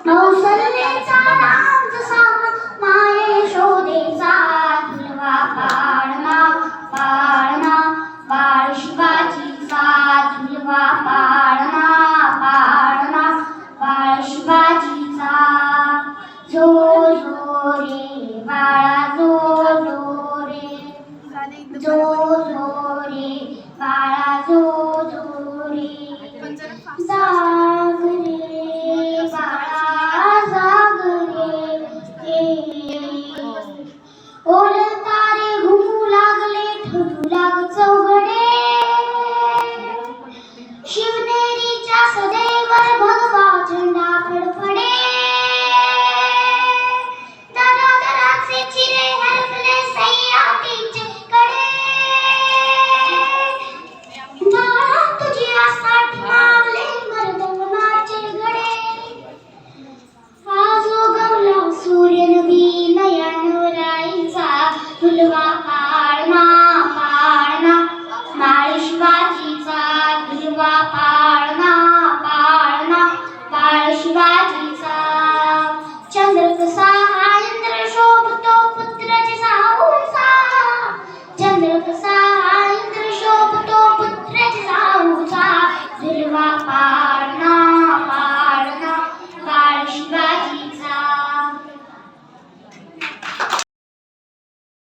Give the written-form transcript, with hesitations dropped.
कौसल्याचा राम जसा माये यशोदेचा झुलवा पाळणा पाळणा बाळ शिवाजीचा झुलवा पाळणा पाळणा बाळ शिवाजीचा जो जो रे बाळा जो जो रे जो जो रे बाळा जो जो रे जाग रे बाळा जाग रे ओलता रे घुमू लागले ठरू लाग चौघडे शिवनेरीच्या सदैवर भगवा झेंडा फडफडे दरादराचे चिरे हरपले सह्याद्रीचे कडे बाळा तुझी आसाठी मावले मर्दवनाचे घडे आज उगवला सूर्य नवी नयनवराईचा झुलवा पाळणा पाळणा बाळ शिवाजीचा झुलवा पाळणा पाळणा बाळ शिवाजीचा चंद्र कसा